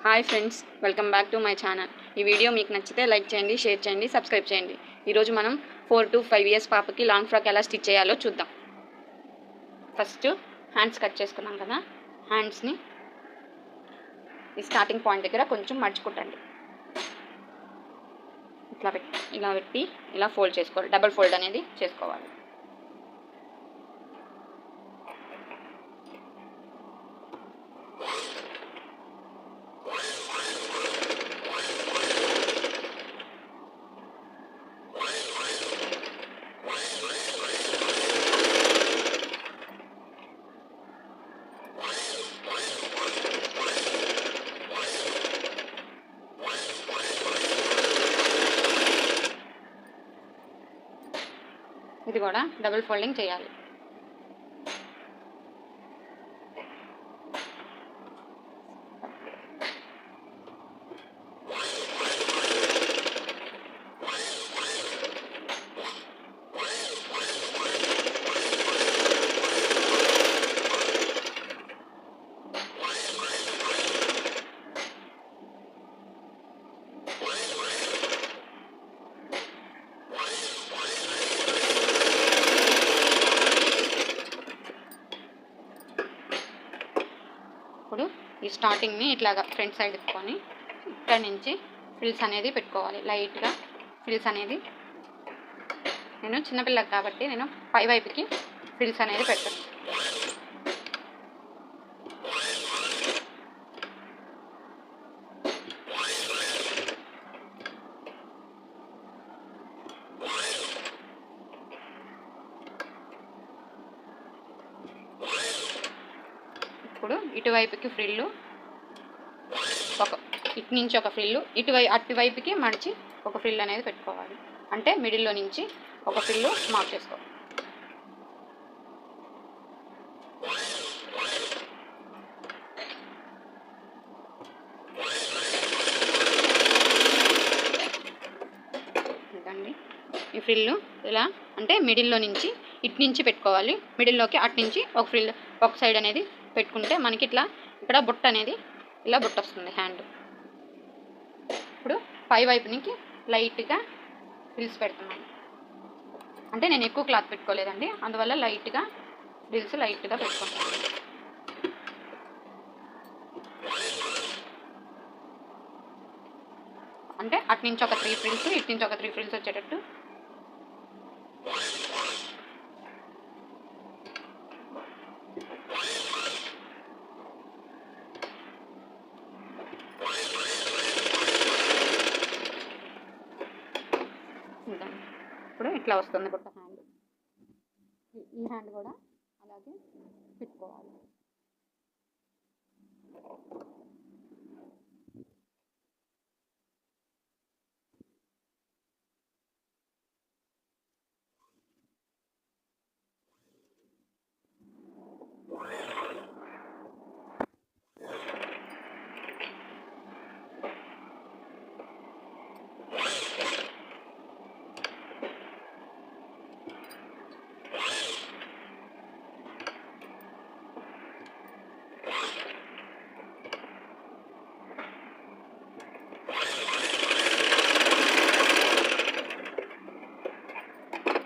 Hi friends, welcome back to my channel. ఈ video మీకు నచ్చితే లైక్ చేయండి, షేర్ చేయండి, సబ్స్క్రైబ్ చేయండి. ఈరోజు మనం 4 to 5 years పాపకి లాంగ్ ఫ్రాక్ ఎలా స్టిచ్ చేయాలో చూద్దాం. ఫస్ట్ హ్యాండ్స్ కట్ చేసుకున్నాం కదా, హ్యాండ్స్ని ఈ స్టార్టింగ్ పాయింట్ దగ్గర కొంచెం మడుచుకుంటండి. ఇలా పెట్టి ఇలా ఫోల్డ్ చేసుకోవాలి. డబుల్ ఫోల్డ్ అనేది చేసుకోవాలి. ఇది కూడా డబుల్ ఫోల్డింగ్ చేయాలి. ఇప్పుడు ఈ స్టార్టింగ్ని ఇట్లాగా ఫ్రంట్ సైడ్ తిప్పుకొని ఇక్కడ నుంచి ఫ్రిల్స్ అనేది పెట్టుకోవాలి. లైట్గా ఫ్రిల్స్ అనేది, నేను చిన్నపిల్లకి కాబట్టి నేను పై వైపుకి ఫ్రిల్స్ అనేది పెట్టాను. ఇప్పుడు ఇటువైపుకి ఫ్రిల్లు ఇటు నుంచి ఒక ఫ్రిల్లు అటువైపుకి మడిచి ఒక ఫ్రిల్ అనేది పెట్టుకోవాలి. అంటే మిడిల్లో నుంచి ఒక ఫ్రిల్లు మార్క్ చేసుకోవాలి. ఇదండి ఈ ఫ్రిల్లు ఇలా అంటే మిడిల్లో నుంచి ఇటు నుంచి పెట్టుకోవాలి. మిడిల్లోకి అటు నుంచి ఒక ఫ్రిల్ ఒక సైడ్ అనేది పెట్టుకుంటే మనకి ఇట్లా ఇక్కడ బుట్ట అనేది ఇలా బుట్ట వస్తుంది హ్యాండ్. ఇప్పుడు పై వైపు నుంచి లైట్గా ఫ్రిల్స్ పెడుతున్నాను. అంటే నేను ఎక్కువ క్లాత్ పెట్టుకోలేదండి, అందువల్ల లైట్గా ఫ్రిల్స్ లైట్గా పెట్టుకుంటాను. అంటే అటు నుంచి ఒక 3 ఫ్రిల్స్, ఇటు నుంచి ఒక 3 ఫ్రిల్స్ వచ్చేటట్టు. ఇప్పుడు ఇట్లా వస్తుంది బుట్ట హ్యాండ్. ఈ హ్యాండ్ కూడా అలాగే పెట్టుకోవాలి.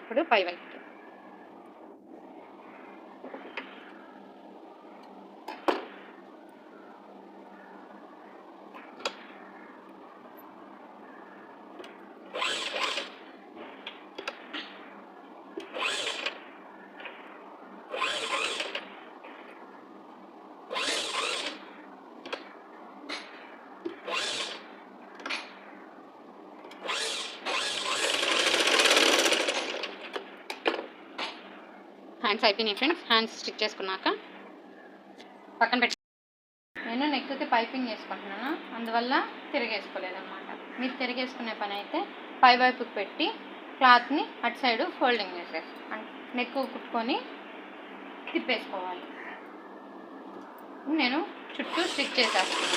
ఇప్పుడు పై వైపు హ్యాండ్స్ అయిపోయినాయి ఫ్రెండ్స్. హ్యాండ్స్ స్టిచ్ చేసుకున్నాక పక్కన పెట్టి నేను నెక్కి పైపింగ్ చేసుకుంటున్నాను, అందువల్ల తిరిగేసుకోలేదన్నమాట. మీరు తిరిగేసుకునే పని అయితే పై వైపుకి పెట్టి క్లాత్ని అటు సైడు ఫోల్డింగ్ చేసేసి నెక్ కుట్టుకొని తిప్పేసుకోవాలి. నేను చుట్టూ స్టిచ్ చేసేస్తాను.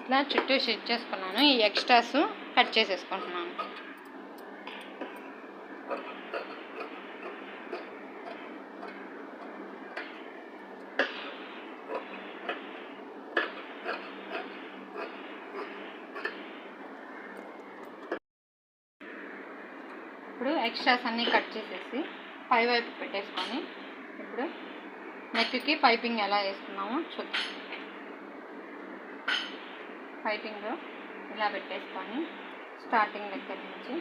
ఇట్లా చుట్టూ స్టిచ్ చేసుకున్నాను. ఈ ఎక్స్ట్రాస్ కట్ చేసేసుకుంటున్నాను. ఇప్పుడు ఎక్స్ట్రాస్ అన్నీ కట్ చేసేసి పై వైపు పెట్టేసుకొని ఇప్పుడు నెక్కి పైపింగ్ ఎలా వేసుకున్నామో చూద్దాం. పైపింగ్ ఇలా పెట్టేసుకొని స్టార్టింగ్ దగ్గర నుంచి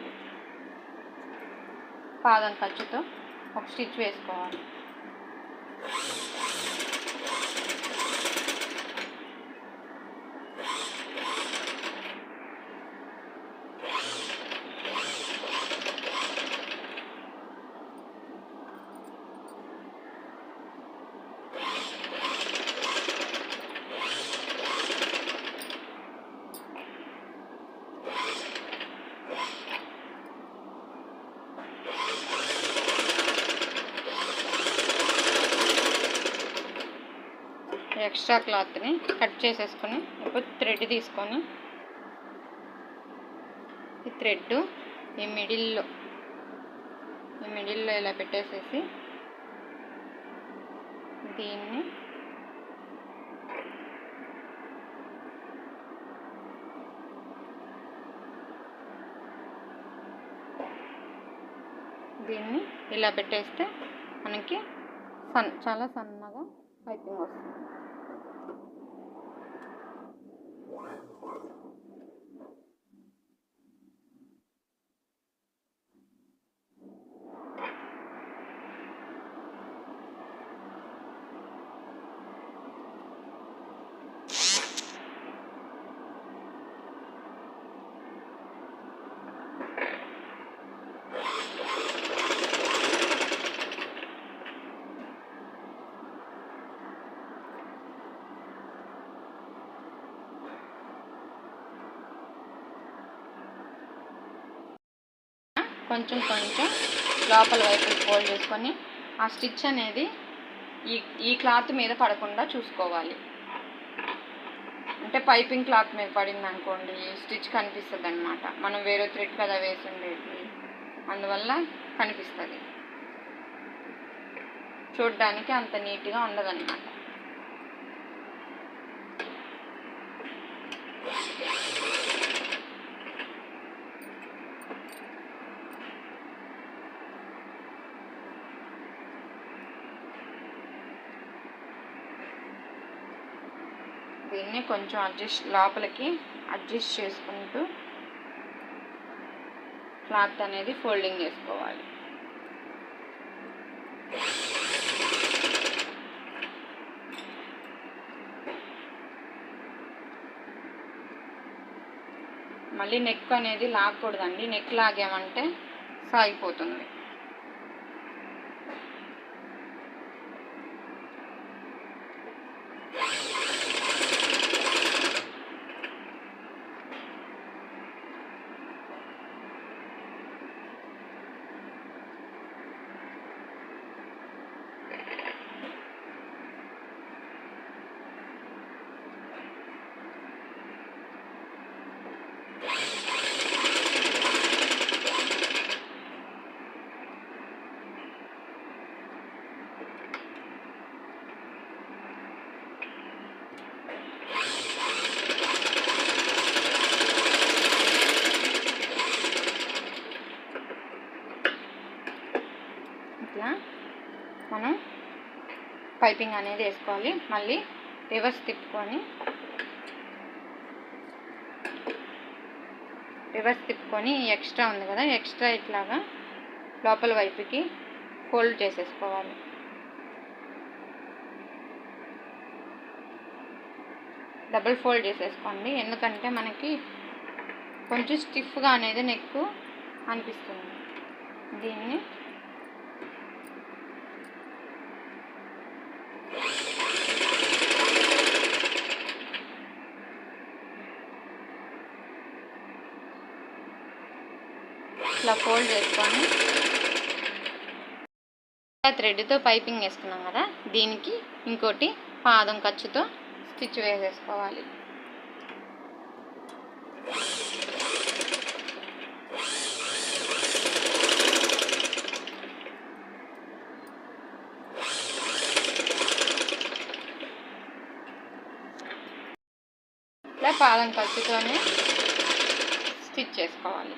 పాదం ఖర్చుతో ఒక స్టిచ్ వేసుకోవాలి. ఎక్స్ట్రా క్లాత్ని కట్ చేసేసుకొని ఇప్పుడు థ్రెడ్ తీసుకొని ఈ థ్రెడ్ ఈ మిడిల్లో ఇలా పెట్టేసేసి దీన్ని ఇలా పెట్టేస్తే మనకి చాలా సన్నగా పైపింగ్ వస్తుంది. కొంచెం లోపల వైపు ఫోల్డ్ చేసుకొని ఆ స్టిచ్ అనేది ఈ క్లాత్ మీద పడకుండా చూసుకోవాలి. అంటే పైపింగ్ క్లాత్ మీద పడింది అనుకోండి స్టిచ్ కనిపిస్తుంది అన్నమాట. మనం వేరే థ్రెడ్ కదా వేసి ఉండేది, అందువల్ల కనిపిస్తుంది. చూడడానికి అంత నీట్గా ఉండదన్నమాట. దీన్ని కొంచెం లోపలికి అడ్జస్ట్ చేసుకుంటూ క్లాత్ అనేది ఫోల్డింగ్ చేసుకోవాలి. మళ్ళీ నెక్ అనేది లాగకూడదండి. నెక్ లాగామంటే సాగిపోతుంది. ఇట్లా మనం పైపింగ్ అనేది వేసుకోవాలి. మళ్ళీ రివర్స్ తిప్పుకొని ఎక్స్ట్రా ఉంది కదా, ఎక్స్ట్రా ఇట్లాగా లోపల వైపుకి ఫోల్డ్ చేసేసుకోవాలి. డబుల్ ఫోల్డ్ చేసేసుకోండి, ఎందుకంటే మనకి కొంచెం స్టిఫ్గా అనేది నెక్ అనిపిస్తుంది. దీన్ని ఇట్లా ఫోల్డ్ చేసుకొని థ్రెడ్తో పైపింగ్ వేసుకున్నాం కదా, దీనికి ఇంకోటి పాదం ఖర్చుతో స్టిచ్ వేసేసుకోవాలి. ఇలా పాదం ఖర్చుతోనే స్టిచ్ చేసుకోవాలి.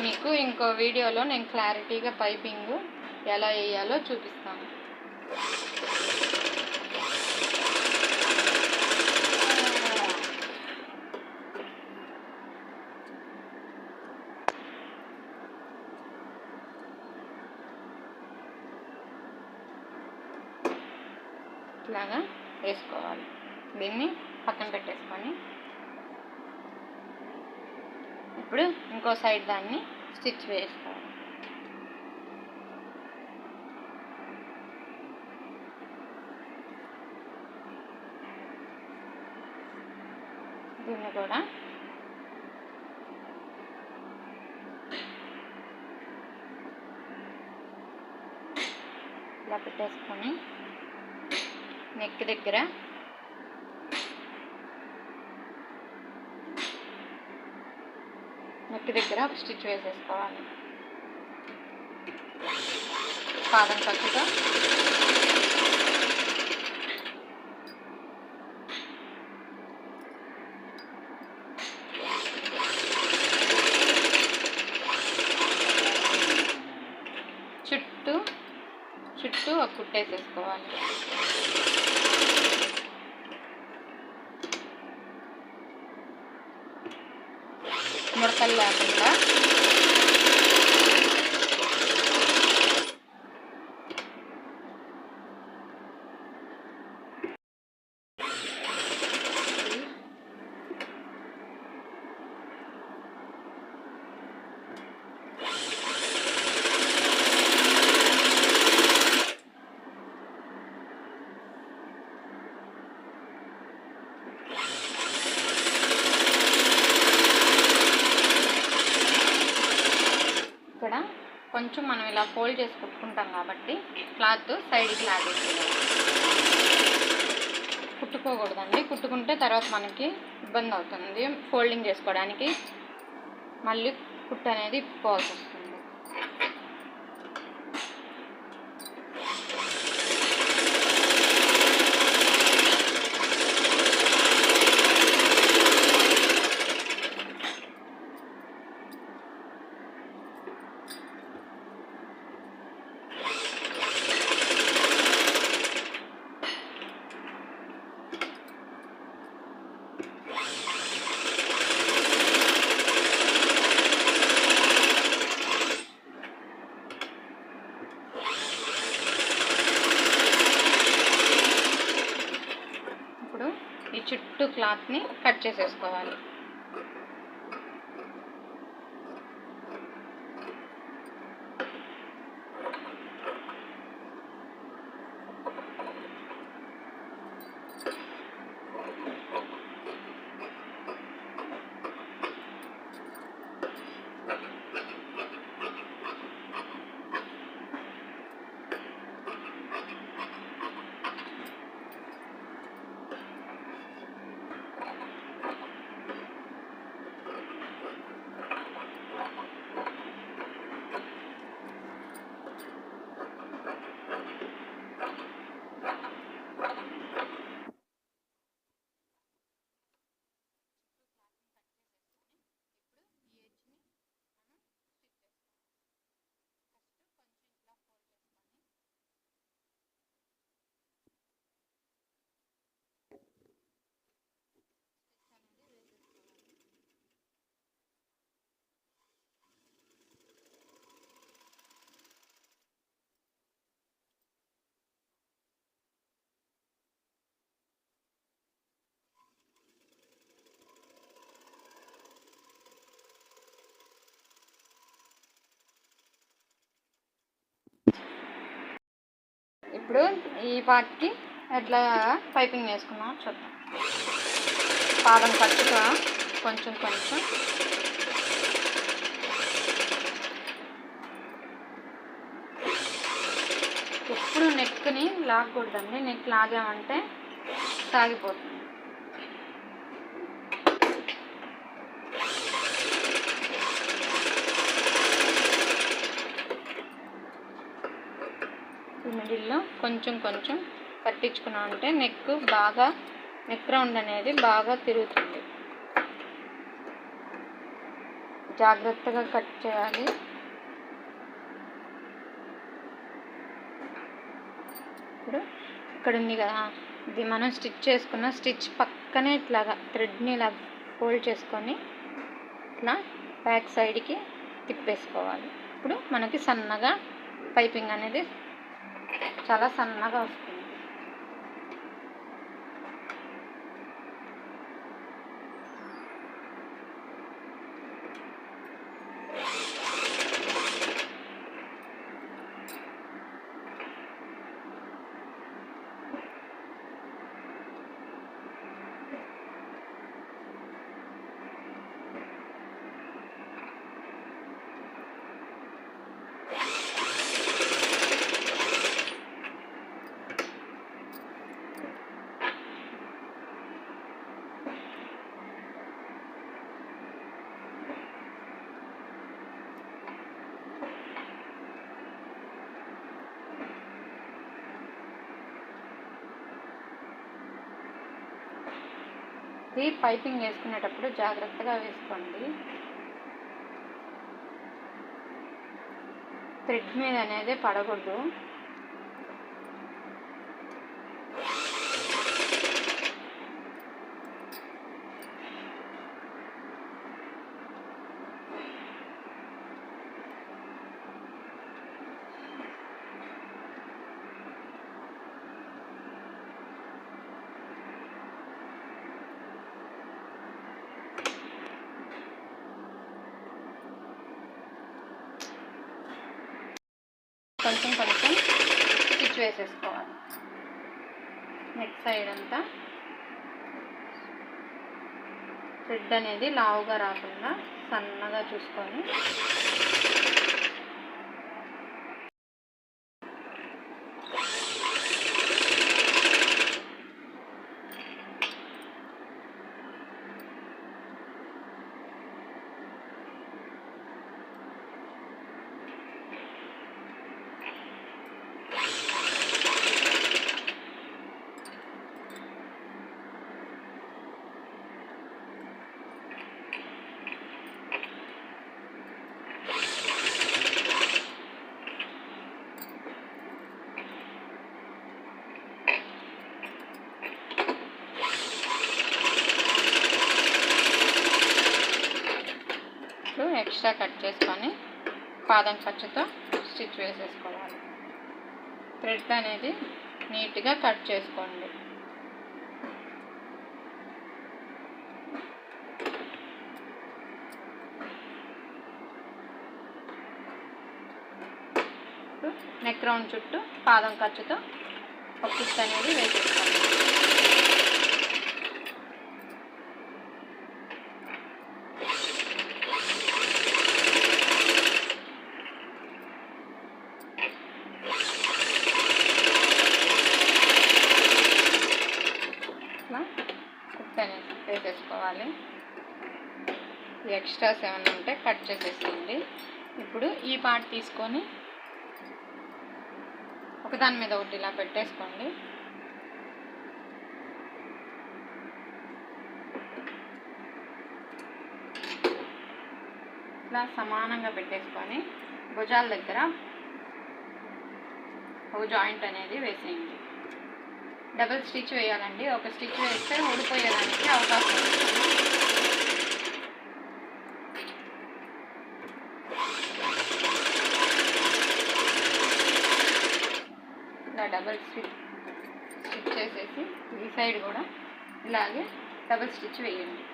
మీకు ఇంకో వీడియోలో నేను క్లారిటీగా పైపింగ్ ఎలా వేయాలో చూపిస్తాను. ఇట్లాగా వేసుకోవాలి. దీన్ని పక్కన పెట్టేసుకొని ఇప్పుడు ఇంకో సైడ్ దాన్ని స్టిచ్ వేసుకోవాలి. దీన్ని కూడా ఇలా పెట్టేసుకొని నెక్ దగ్గర ఒక స్టిచ్ వేసేసుకోవాలి. పాదం ఖర్చుతో చుట్టూ ఒక కుట్టేసేసుకోవాలి. ముడతలు లేకుండా కొంచెం మనం ఇలా ఫోల్డ్ చేసి కుట్టుకుంటాం కాబట్టి క్లాత్ సైడ్కి లాగేసి కుట్టుకోకూడదండి. కుట్టుకుంటే తర్వాత మనకి ఇబ్బంది అవుతుంది. ఫోల్డింగ్ చేసుకోవడానికి మళ్ళీ కుట్టు అనేది ఇప్పుకోవాల్సి వస్తుంది. ఈ చుట్టూ క్లాత్ని కట్ చేసేసుకోవాలి. ఇప్పుడు ఈ పార్ట్కి ఎట్లా పైపింగ్ వేసుకున్నాం చూద్దాం. పాదం ఖర్చుగా కొంచెం ఎప్పుడు నెక్ని లాగకూడదండి. నెక్ లాగామంటే సాగిపోతుంది. మిడిల్లో కొంచెం కొంచెం పట్టించుకున్నామంటే నెక్ రౌండ్ అనేది బాగా తిరుగుతుంది. జాగ్రత్తగా కట్ చేయాలి. ఇప్పుడు ఇక్కడ ఉంది కదా, ఇది మనం స్టిచ్ చేసుకున్న స్టిచ్ పక్కనే ఇట్లాగా థ్రెడ్ని ఇలా ఫోల్డ్ చేసుకొని ఇట్లా బ్యాక్ సైడ్కి తిప్పేసుకోవాలి. ఇప్పుడు మనకి సన్నగా పైపింగ్ అనేది చాలా సన్నగా వస్తుంది. ఇది పైపింగ్ వేసుకునేటప్పుడు జాగ్రత్తగా వేసుకోండి. థ్రెడ్ మీద అనేది పడకూడదు. కొంచెం కొంచెం స్టిచ్ వేసేసుకోవాలి. నెక్ సైడ్ అంతా థ్రెడ్ అనేది లావుగా రాకుండా సన్నగా చూసుకొని ఎక్స్ట్రా కట్ చేసుకొని పాదం ఖర్చుతో స్టిచ్ వేసేసుకోవాలి. థ్రెడ్ అనేది నీట్గా కట్ చేసుకోండి. నెక్ రౌండ్ చుట్టూ పాదం ఖర్చుతో ఒక స్టిచ్ అనేది వేసేసుకోండి. వేసేసుకోవాలి. ఎక్స్ట్రాస్ ఏమైనా ఉంటే కట్ చేసేసుకోండి. ఇప్పుడు ఈ పార్ట్ తీసుకొని ఒకదాని మీద ఒకటి ఇలా పెట్టేసుకోండి. ఇలా సమానంగా పెట్టేసుకొని భుజాల దగ్గర ఒక జాయింట్ అనేది వేసేయండి. డబుల్ స్టిచ్ వేయాలండి. ఒక స్టిచ్ వేస్తే ఊడిపోయేదానికి అవకాశం ఉంది. ఇలా డబుల్ స్టిచ్ చేసేసి ఈ సైడ్ కూడా ఇలాగే డబుల్ స్టిచ్ వేయండి.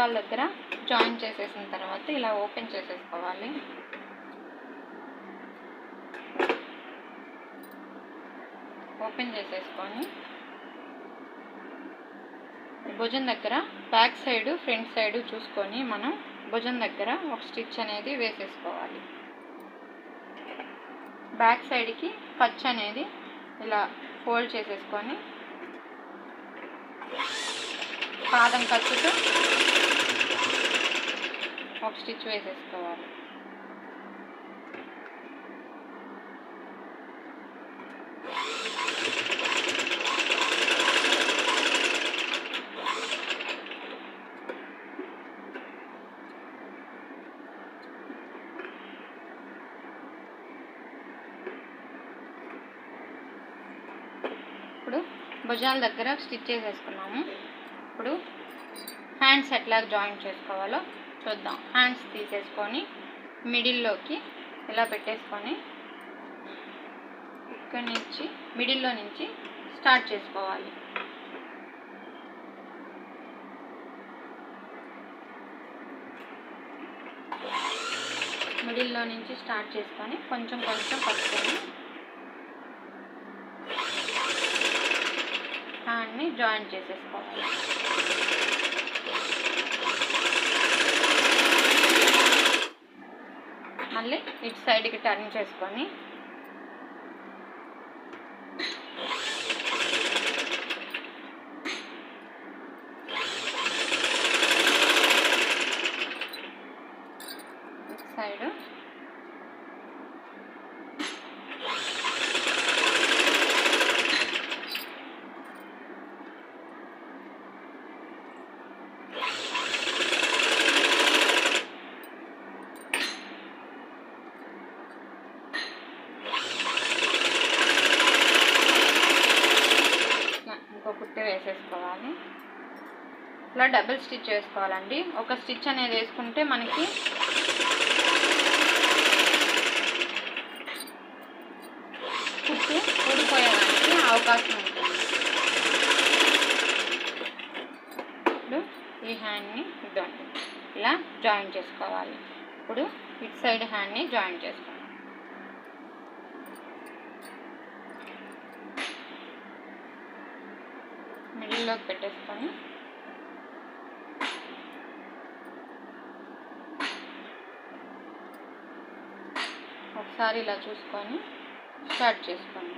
భుజాల దగ్గర జాయిన్ చేసేసిన తర్వాత ఇలా ఓపెన్ చేసేసుకోవాలి. ఓపెన్ చేసేసుకొని భుజం దగ్గర బ్యాక్ సైడ్ ఫ్రంట్ సైడ్ చూసుకొని మనం భుజం దగ్గర ఒక స్టిచ్ అనేది వేసేసుకోవాలి. బ్యాక్ సైడ్కి ఖర్చు అనేది ఇలా ఫోల్డ్ చేసేసుకొని పాదం ఖర్చుతో ఒక స్టిచ్ వేసేసుకోవాలి. ఇప్పుడు భుజాల దగ్గర స్టిచ్ చేసేసుకున్నాము. ఇప్పుడు హ్యాండ్స్ ఎట్లా జాయిన్ చేసుకోవాలో చూద్దాం. హ్యాండ్స్ తీసేసుకొని మిడిల్లోకి ఇలా పెట్టేసుకొని ఇక్కడ నుంచి మిడిల్లో నుంచి స్టార్ట్ చేసుకోవాలి. మిడిల్లో నుంచి స్టార్ట్ చేసుకొని కొంచెం కొంచెం పట్టుకొని హ్యాండ్ని జాయిన్ చేసేసుకోవాలి. మళ్ళీ ఇటు సైడ్కి టర్న్ చేసుకొని ఇటు సైడ్ కుట్టి వేసేసుకోవాలి. ఇలా డబుల్ స్టిచ్ వేసుకోవాలండి. ఒక స్టిచ్ అనేది వేసుకుంటే మనకి కుట్టు ఊడిపోయేదానికి అవకాశం ఉంటుంది. ఇప్పుడు ఈ హ్యాండ్ని ఇద్దండి ఇలా జాయిన్ చేసుకోవాలి. ఇప్పుడు ఇటు సైడ్ హ్యాండ్ని జాయిన్ చేసుకోవాలి. మిడిల్లోకి పెట్టేసుకొని ఒకసారి ఇలా చూసుకొని స్టార్ట్ చేసుకోండి.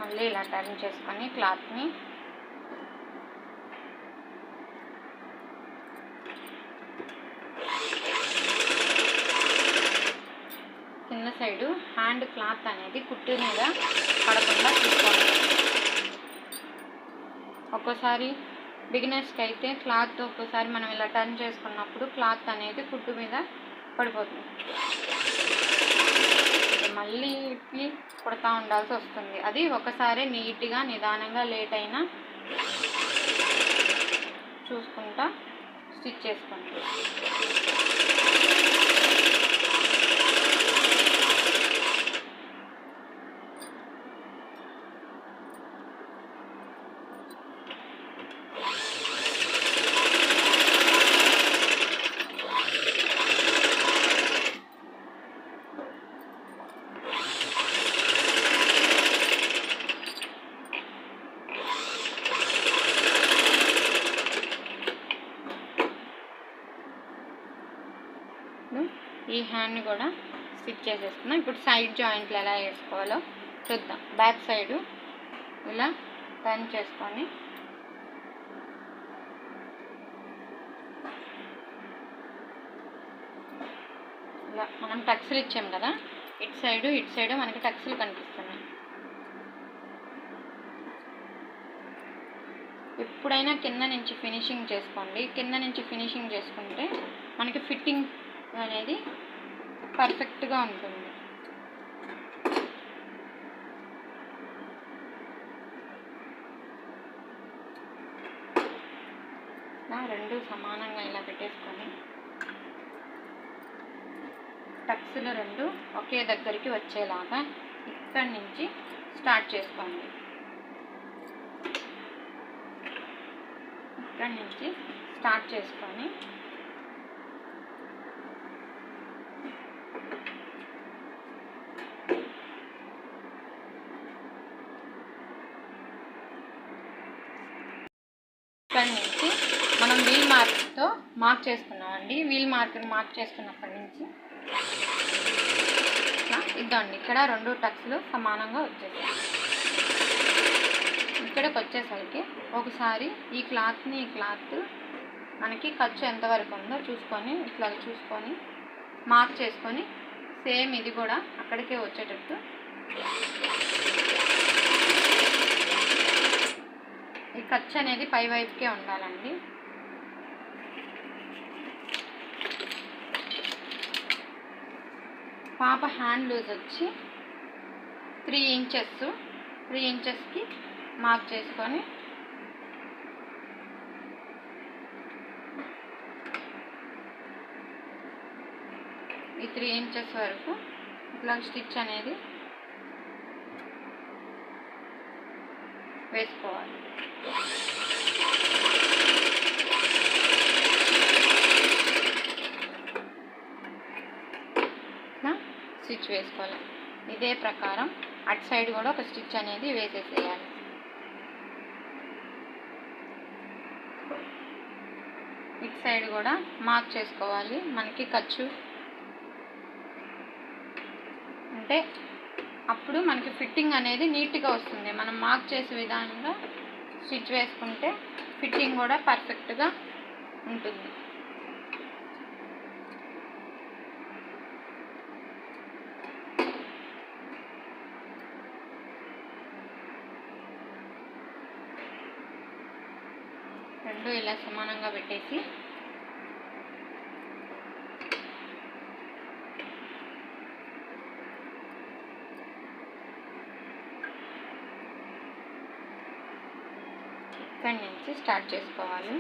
మళ్ళీ ఇలా టర్న్ చేసుకొని క్లాత్ని కింద సైడు హ్యాండ్ క్లాత్ అనేది కుట్టు మీద పడకుండా చూసుకోవాలి. ఒక్కోసారి బిగినర్స్కి అయితే క్లాత్ ఒక్కోసారి మనం ఇలా టర్న్ చేసుకున్నప్పుడు క్లాత్ అనేది కుట్టు మీద పడిపోతుంది. మళ్ళీ ఇప్పి కుడతా ఉండాల్సి వస్తుంది. అది ఒకసారి నీట్గా నిదానంగా లేట్ అయినా చూసుకుంటా స్టిచ్ చేసుకోండి. ఈ హ్యాండ్ని కూడా స్టిచ్ చేసేసుకున్నాం. ఇప్పుడు సైడ్ జాయింట్లు ఎలా వేసుకోవాలో చూద్దాం. బ్యాక్ సైడు ఇలా టర్న్ చేసుకొని ఇలా మనం టక్స్లు ఇచ్చాం కదా, ఇటు సైడు మనకి టక్స్లు కనిపిస్తున్నాయి. ఎప్పుడైనా కింద నుంచి ఫినిషింగ్ చేసుకోండి. కింద నుంచి ఫినిషింగ్ చేసుకుంటే మనకి ఫిట్టింగ్ అనేది పర్ఫెక్ట్గా ఉంటుంది. ఇలా రెండు సమానంగా ఇలా పెట్టేసుకొని టక్స్లు రెండు ఒకే దగ్గరికి వచ్చేలాగా ఇక్కడి నుంచి స్టార్ట్ చేసుకోండి. ఇక్కడి నుంచి స్టార్ట్ చేసుకొని ఇక్కడి నుంచి మనం వీల్ మార్క్తో మార్క్ చేసుకున్నామండి. వీల్ మార్క్ చేసుకున్నప్పటి నుంచి ఇద్దండి. ఇక్కడ రెండు టక్స్లు సమానంగా వచ్చేసాయి. ఇక్కడికి వచ్చేసరికి ఒకసారి ఈ క్లాత్ మనకి ఖర్చు ఎంతవరకు ఉందో చూసుకొని ఇట్లా చూసుకొని మార్క్ చేసుకొని సేమ్ ఇది కూడా అక్కడికే వచ్చేటట్టు ఈ ఖర్చు అనేది పై వైపుకే ఉండాలండి. పాప హ్యాండ్ లూజ్ వచ్చి 3 ఇంచెస్కి మార్క్ చేసుకొని ఈ 3 ఇంచెస్ వరకు ఇట్లా స్టిచ్ అనేది వేసుకోవాలి. స్టిచ్ వేసుకోవాలి. ఇదే ప్రకారం అటు సైడ్ కూడా ఒక స్టిచ్ అనేది వేసేసేయాలి. ఇటు సైడ్ కూడా మార్క్ చేసుకోవాలి. మనకి ఖర్చు అంటే అప్పుడు మనకి ఫిట్టింగ్ అనేది నీట్గా వస్తుంది. మనం మార్క్ చేసే విధానంగా స్టిచ్ వేసుకుంటే ఫిట్టింగ్ కూడా పర్ఫెక్ట్గా ఉంటుంది. రెండు ఇలా సమానంగా పెట్టేసి ఇక్కడి నుంచి స్టార్ట్ చేసుకోవాలి.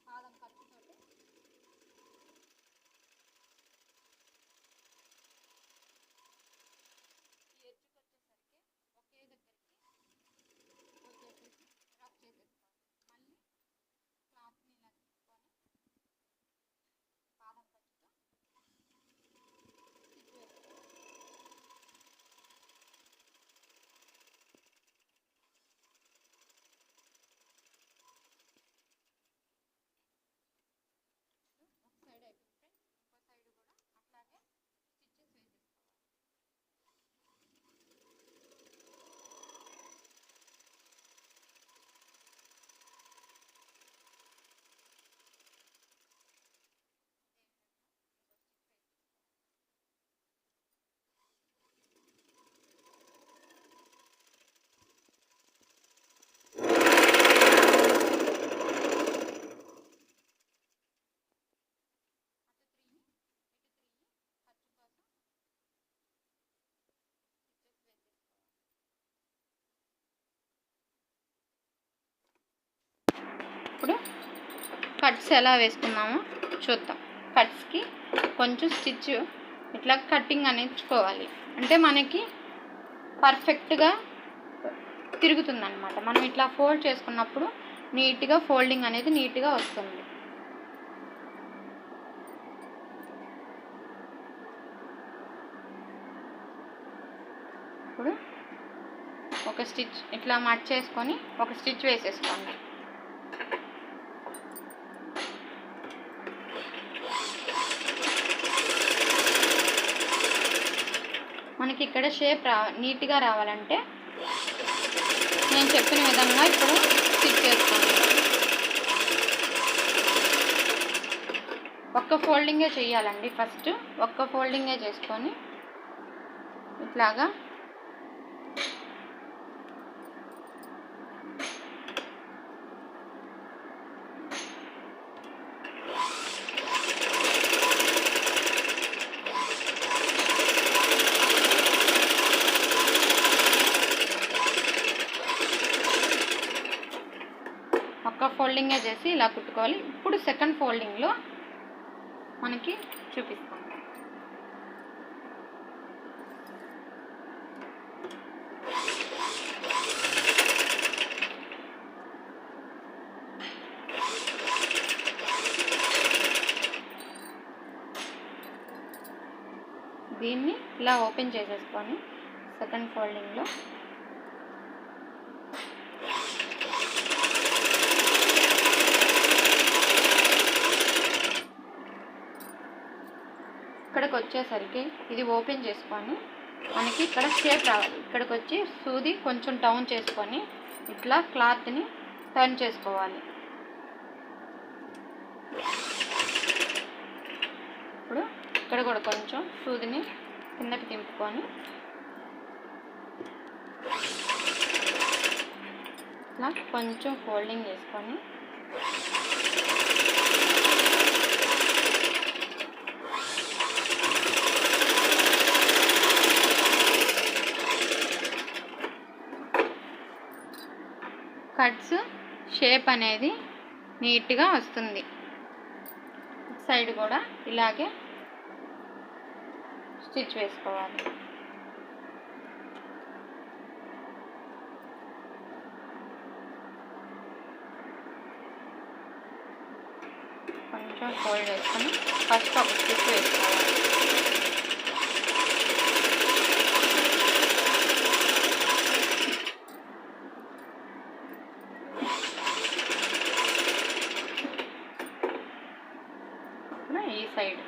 పాదం ఖర్చుతోటి ఈ ఎడ్జ్కి వచ్చేసరికి ఒకే దగ్గరికి వచ్చేసేసి రఫ్ చేసేసుకోవాలి. మళ్ళీ క్లాత్ని ఇలా తీసుకొని పాదం ఖర్చుతో స్టిచ్ వేసుకోవాలి. సైడ్ అయిపోయింది ఫ్రెండ్స్. ఇంకో సైడ్ కూడా అట్లాగే స్టిచ్చెస్ వేసేసుకోవాలి. ఇప్పుడు కట్స్ ఎలా వేసుకున్నామో చూద్దాం. కట్స్కి కొంచెం స్టిచ్ ఇట్లా కట్టింగ్ అనేది ఇచ్చుకోవాలి. అంటే మనకి పర్ఫెక్ట్గా తిరుగుతుందన్నమాట. మనం ఇట్లా ఫోల్డ్ చేసుకున్నప్పుడు నీట్గా ఫోల్డింగ్ అనేది నీట్గా వస్తుంది. ఇప్పుడు ఒక స్టిచ్ ఇట్లా మర్చేసుకొని ఒక స్టిచ్ వేసేసుకోండి. మనకి ఇక్కడ షేప్ నీట్గా రావాలంటే నేను చెప్పిన విధంగా ఇప్పుడు స్టిచ్ చేసుకోండి. ఒక్క ఫోల్డింగే చేయాలండి. ఫస్ట్ ఒక్క ఫోల్డింగే చేసుకొని ఇట్లాగా ఒక్క ఫోల్డింగే చేసి ఇలా కుట్టుకోవాలి. ఇప్పుడు సెకండ్ ఫోల్డింగ్లో మనకి చూపిస్తాం. దీన్ని ఇలా ఓపెన్ చేసేసుకొని సెకండ్ ఫోల్డింగ్లో ఇక్కడికి వచ్చేసరికి ఇది ఓపెన్ చేసుకొని మనకి ఇక్కడ షేప్ రావాలి. ఇక్కడికి వచ్చి సూది కొంచెం డౌన్ చేసుకొని ఇట్లా క్లాత్ని టర్న్ చేసుకోవాలి. ఇప్పుడు ఇక్కడ కూడా కొంచెం సూదిని కిందకి తింపుకొని ఇట్లా కొంచెం ఫోల్డింగ్ చేసుకొని కట్స్ షేప్ అనేది నీట్గా వస్తుంది. సైడ్ కూడా ఇలాగే స్టిచ్ వేసుకోవాలి. కొంచెం ఫోల్డ్ వేసుకొని ఫస్ట్ ఒక స్టిచ్ వేసుకోవాలి. ఈ సైడ్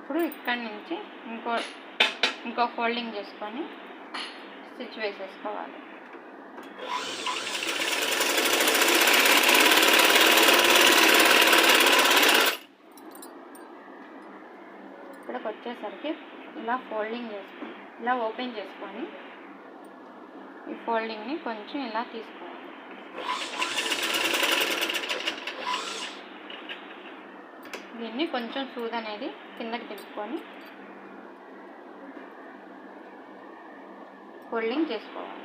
ఇప్పుడు ఇక్కడ నుంచి ఇంకో ఫోల్డింగ్ చేసుకొని స్టిచ్ వేసేసుకోవాలి. ఇక్కడికి వచ్చేసరికి ఇలా ఫోల్డింగ్ చేసుకొని ఇలా ఓపెన్ చేసుకొని ఈ ఫోల్డింగ్ని కొంచెం ఇలా తీసుకోవాలి. దీన్ని కొంచెం సూది అనేది కిందకి తిప్పుకొని ఫోల్డింగ్ చేసుకోవాలి.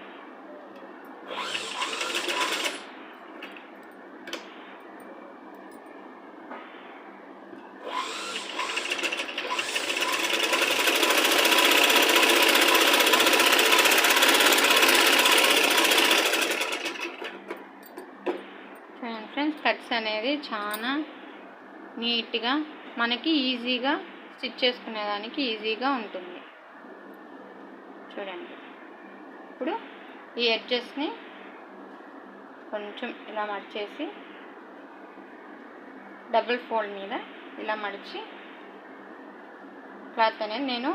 చూడండి ఫ్రెండ్స్, కట్స్ అనేది చాలా నీట్గా మనకి ఈజీగా స్టిచ్ చేసుకునేదానికి ఈజీగా ఉంటుంది. చూడండి, ఇప్పుడు ఈ ఎడ్జెస్ని కొంచెం ఇలా మడిచేసి డబుల్ ఫోల్డ్ మీద ఇలా మడిచి క్లాత్ అనేది నేను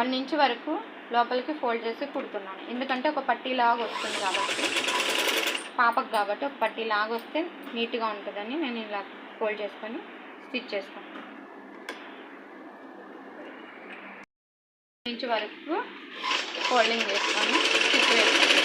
1 ఇంచ్ వరకు లోపలికి ఫోల్డ్ చేసి కుడుతున్నాను. ఎందుకంటే ఒక పట్టీ లాగా వస్తుంది కాబట్టి, పాపకు కాబట్టి ఒక పట్టీ లాగా వస్తే నీట్గా ఉంటుందని నేను ఇలా ఫోల్డ్ చేసుకొని స్టిచ్ చేస్తాను. 1 ఇంచ్ వరకు ఫోల్డింగ్ చేసుకొని స్టిచ్ వేస్తాను.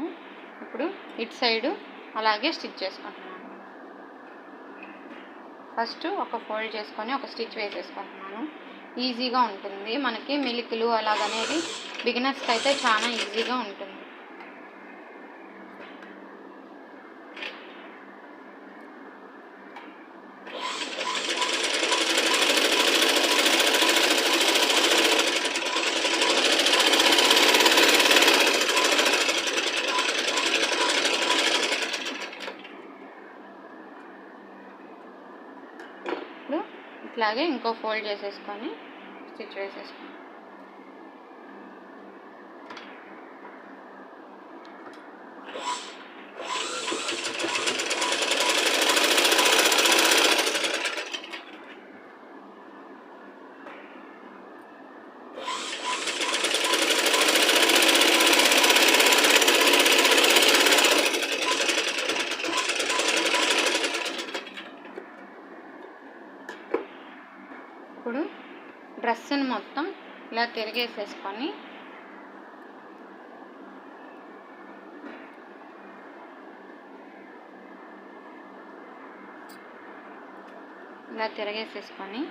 చేసుకున్నాను. ఇప్పుడు ఇటు సైడు అలాగే స్టిచ్ చేసుకుంటున్నాను. ఫస్ట్ ఒక ఫోల్డ్ చేసుకొని ఒక స్టిచ్ వేసేసుకుంటున్నాను. ఈజీగా ఉంటుంది మనకి, మెలికలు అలాగనేది బిగినర్స్కి అయితే చాలా ఈజీగా ఉంటుంది. ఇట్లాగే ఇంకో ఫోల్డ్ చేసేసుకొని స్టిచ్ వేసేసుకోండి. ఇప్పుడు డ్రెస్ని మొత్తం ఇలా తిరిగేసేసుకొని ఇలా తిరిగేసేసుకొని